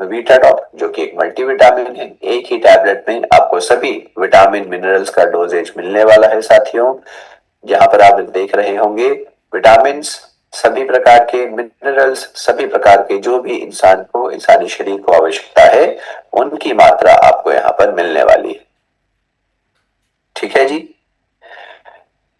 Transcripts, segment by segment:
वीटाडॉक, जो कि एक मल्टीविटामिन है। एक ही टैबलेट में आपको सभी विटामिन मिनरल्स का डोजेज मिलने वाला है साथियों। जहां पर आप देख रहे होंगे विटामिन, सभी प्रकार के मिनरल्स, सभी प्रकार के जो भी इंसान को, इंसानी शरीर को आवश्यकता है, उनकी मात्रा आपको यहाँ पर मिलने वाली है। ठीक है जी।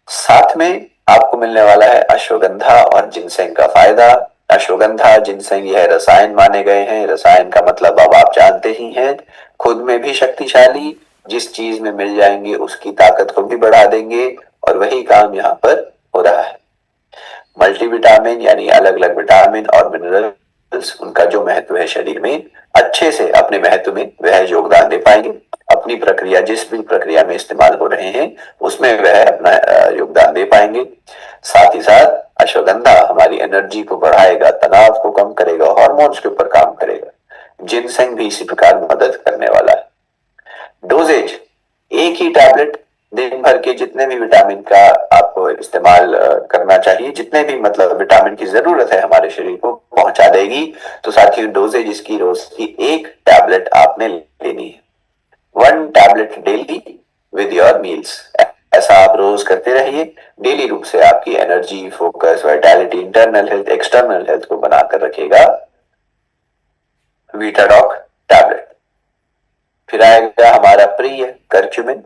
साथ में आपको मिलने वाला है अश्वगंधा और जिनसेंग का फायदा। अश्वगंधा, जिनसेंग, यह रसायन माने गए हैं। रसायन का मतलब अब आप जानते ही हैं, खुद में भी शक्तिशाली, जिस चीज में मिल जाएंगे उसकी ताकत को भी बढ़ा देंगे, और वही काम यहाँ पर हो रहा है। मल्टीविटामिन यानी अलग अलग विटामिन और मिनरल्स, उनका जो महत्व है शरीर में, अच्छे से अपने महत्व में वह योगदान दे पाएंगे। अपनी प्रक्रिया, जिस भी प्रक्रिया में इस्तेमाल हो रहे हैं उसमें वह अपना योगदान दे पाएंगे। साथ ही साथ अश्वगंधा हमारी एनर्जी को बढ़ाएगा, तनाव को कम करेगा, हार्मोन्स के ऊपर काम करेगा। जिनसेंग भी इसी प्रकार मदद करने वाला है। डोजेज, एक ही टैबलेट दिन भर के जितने भी विटामिन का आपको इस्तेमाल करना चाहिए, जितने भी मतलब विटामिन की जरूरत है हमारे शरीर को, पहुंचा देगी। तो साथियों डोजेज इसकी रोज की एक टैबलेट आपने लेनी है। 1 tablet daily with your meals. ऐसा आप रोज करते रहिए। डेली रूप से आपकी energy, focus, vitality, internal health, external health को बनाकर रखेगा वीटाडॉक टैबलेट। फिर आएगा हमारा प्रिय करक्यूमिन,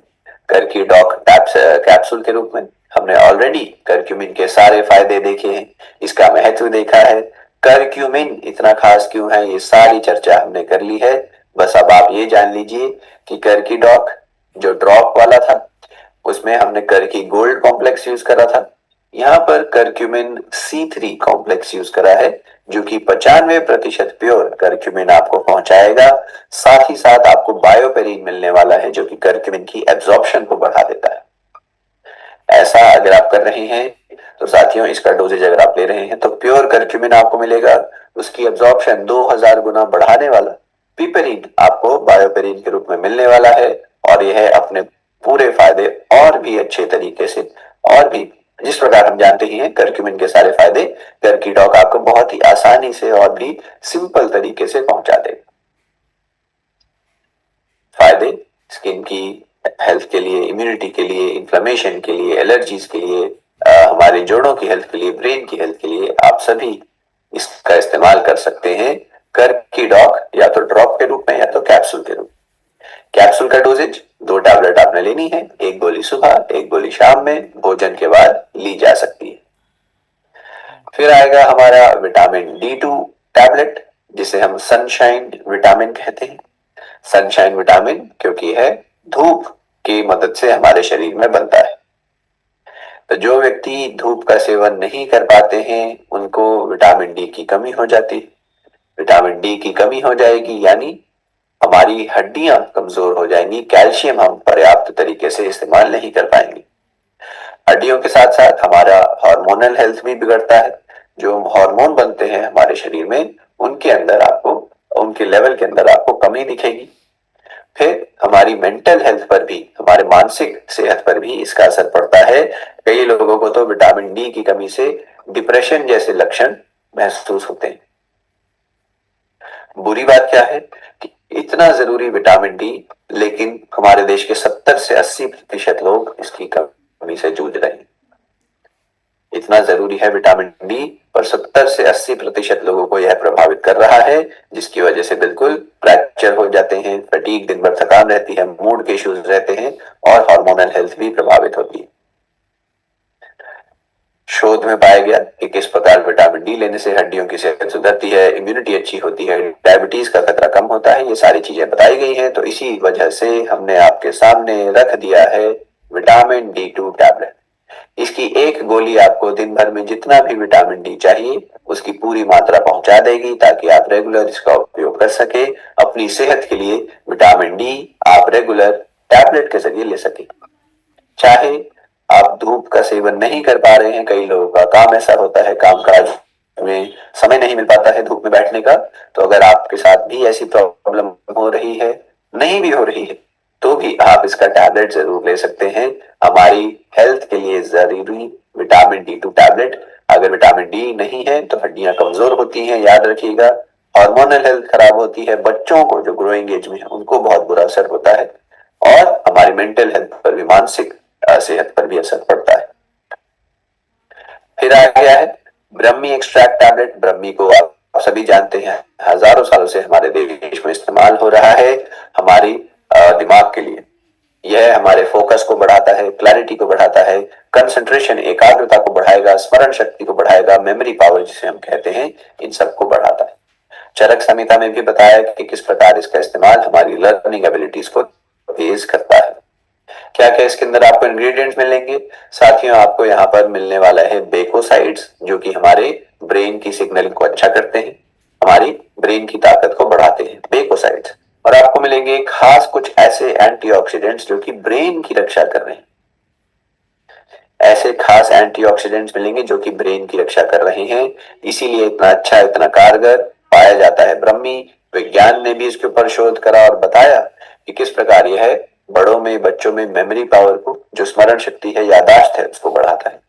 करकीडॉक कैप्सूल के रूप में। हमने ऑलरेडी करक्यूमिन के सारे फायदे देखे हैं, इसका महत्व देखा है। करक्यूमिन इतना खास क्यों है, ये सारी चर्चा हमने कर ली है। बस अब आप ये जान लीजिए कि करकीडॉक जो ड्रॉप वाला था, उसमें हमने करकी गोल्ड कॉम्प्लेक्स यूज करा था। यहाँ पर करक्यूमिन C3 कॉम्प्लेक्स यूज करा है, जो कि 95% प्योर करक्यूमिन आपको पहुंचाएगा। साथ ही साथ आपको बायोपेरिन मिलने वाला है, जो कि करक्यूमिन की एब्जॉर्प्शन को बढ़ा देता है। ऐसा अगर आप कर रहे हैं तो साथियों, इसका डोजेज अगर आप ले रहे हैं तो प्योर करक्यूमिन आपको मिलेगा, उसकी एब्जॉर्प्शन 2000 गुना बढ़ाने वाला पिपेरिन आपको बायोपेरिन के रूप में मिलने वाला है। और यह अपने पूरे फायदे और भी अच्छे तरीके से, और भी जिस प्रकार हम जानते ही हैं करक्यूमिन के सारे फायदे, करकीडॉक आपको बहुत ही आसानी से और भी सिंपल तरीके से पहुंचा देगा। फायदे स्किन की हेल्थ के लिए, इम्यूनिटी के लिए, इन्फ्लेमेशन के लिए, एलर्जीज के लिए, हमारे जोड़ों की हेल्थ के लिए, ब्रेन की हेल्थ के लिए, आप सभी इसका इस्तेमाल कर सकते हैं। करकीडॉक या तो ड्रॉप के रूप में या तो कैप्सूल के रूप में। कैप्सूल का डोजेज 2 टैबलेट आपने लेनी है, 1 गोली सुबह, 1 गोली शाम में, भोजन के बाद ली जा सकती है। फिर आएगा हमारा विटामिन D2 टैबलेट, जिसे हम सनशाइन विटामिन कहते हैं। सनशाइन विटामिन क्योंकि है धूप की मदद से हमारे शरीर में बनता है। तो जो व्यक्ति धूप का सेवन नहीं कर पाते हैं उनको विटामिन डी की कमी हो जाती है। विटामिन डी की कमी हो जाएगी यानी हमारी हड्डियां कमजोर हो जाएंगी, कैल्शियम हम पर्याप्त तरीके से इस्तेमाल नहीं कर पाएंगे। हड्डियों के साथ साथ हमारा हार्मोनल हेल्थ भी बिगड़ता है। जो हार्मोन बनते हैं हमारे शरीर में, उनके अंदर आपको, उनके लेवल के अंदर आपको कमी दिखेगी। फिर हमारी मेंटल हेल्थ पर भी, हमारे मानसिक सेहत पर भी इसका असर पड़ता है। कई लोगों को तो विटामिन डी की कमी से डिप्रेशन जैसे लक्षण महसूस होते हैं। बुरी बात क्या है कि इतना जरूरी विटामिन डी, लेकिन हमारे देश के 70 से 80% लोग इसकी कमी से जूझ रहे हैं। इतना जरूरी है विटामिन डी, पर 70 से 80% लोगों को यह प्रभावित कर रहा है, जिसकी वजह से बिल्कुल फ्रैक्चर हो जाते हैं, फटीग, दिन भर थकान रहती है, मूड के इश्यूज रहते हैं, और हार्मोनल हेल्थ भी प्रभावित होती है। शोध में पाया गया कि किस प्रकार विटामिन डी लेने से हड्डियों की सेहत सुधरती है, इम्यूनिटी अच्छी होती है, डायबिटीज का खतरा कम होता है। ये सारी चीजें बताई गई हैं, तो इसी वजह से हमने आपके सामने रख दिया है विटामिन D2 टैबलेट। इसकी एक गोली आपको दिन भर में जितना भी विटामिन डी चाहिए उसकी पूरी मात्रा पहुंचा देगी, ताकि आप रेगुलर इसका उपयोग कर सके। अपनी सेहत के लिए विटामिन डी आप रेगुलर टैबलेट के जरिए ले सके। चाहे आप धूप का सेवन नहीं कर पा रहे हैं, कई लोगों का काम ऐसा होता है, कामकाज में समय नहीं मिल पाता है धूप में बैठने का, तो अगर आपके साथ भी ऐसी प्रॉब्लम हो रही है, नहीं भी हो रही है, तो भी आप इसका टैबलेट जरूर ले सकते हैं। हमारी हेल्थ के लिए जरूरी विटामिन D2 टैबलेट। अगर विटामिन डी नहीं है तो हड्डियां कमजोर होती हैं, याद रखिएगा। हार्मोनल हेल्थ खराब होती है, बच्चों को जो ग्रोइंग एज में है उनको बहुत बुरा असर होता है, और हमारी मेंटल हेल्थ पर भी, मानसिक सेहत पर भी असर पड़ता है। फिर आ गया है ब्रह्मी एक्सट्रैक्ट टैबलेट। ब्रह्मी को आप सभी जानते हैं, हजारों सालों से हमारे देश में इस्तेमाल हो रहा है हमारी दिमाग के लिए। यह हमारे फोकस को बढ़ाता है, क्लैरिटी को बढ़ाता है, कंसंट्रेशन, एकाग्रता को बढ़ाएगा, स्मरण शक्ति को बढ़ाएगा, मेमोरी पावर जिसे हम कहते हैं, इन सबको बढ़ाता है। चरक संहिता में भी बताया कि किस प्रकार इसका इस्तेमाल हमारी लर्निंग एबिलिटीज को तेज करता है। क्या क्या इसके अंदर आपको इंग्रेडिएंट्स मिलेंगे साथियों? आपको यहाँ पर मिलने वाला है बेकोसाइड्स, जो कि हमारे ब्रेन की सिग्नलिंग को अच्छा करते हैं, हमारी ब्रेन की ताकत को बढ़ाते हैं, बेकोसाइड्स। और आपको मिलेंगे खास कुछ ऐसे एंटीऑक्सीडेंट्स जो कि ब्रेन की रक्षा कर रहे हैं। ऐसे खास एंटीऑक्सीडेंट्स मिलेंगे जो कि ब्रेन की रक्षा कर रहे हैं, इसीलिए इतना अच्छा, इतना कारगर पाया जाता है ब्रह्मी। विज्ञान ने भी इसके ऊपर शोध करा और बताया कि किस प्रकार यह बड़ों में, बच्चों में मेमोरी पावर को, जो स्मरण शक्ति है, यादाश्त है, उसको बढ़ाता है।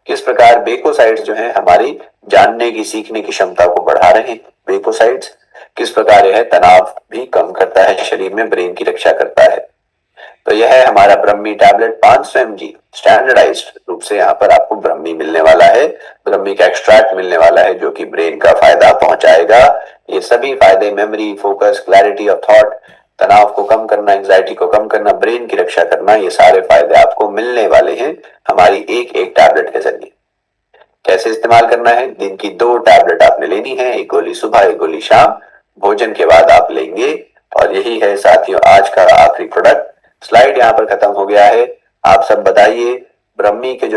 किस प्रकार बेकोसाइड्स जो है हमारी जानने की, सीखने की क्षमता को बढ़ा रहे हैं बेकोसाइड्स। किस प्रकार यह तनाव भी कम करता है शरीर में, ब्रेन की रक्षा करता है। तो यह है हमारा ब्रह्मी टैबलेट 500 mg स्टैंडर्डाइज्ड रूप से यहाँ पर आपको ब्रह्मी मिलने वाला है, ब्रह्मी का एक्सट्रैक्ट मिलने वाला है, जो कि ब्रेन का फायदा पहुंचाएगा। ये सभी फायदे, memory, focus, clarity of thought, तनाव को कम करना, एंजाइटी को कम करना, ब्रेन की रक्षा करना, ये सारे फायदे आपको मिलने वाले हैं हमारी एक एक टैबलेट के जरिए। कैसे इस्तेमाल करना है? दिन की 2 टैबलेट आपने लेनी है, एक गोली सुबह, एक गोली शाम, भोजन के बाद आप लेंगे। और यही है साथियों आज का आखिरी प्रोडक्ट। स्लाइड यहाँ पर खत्म हो गया है। आप सब बताइए, ब्रह्मी के जो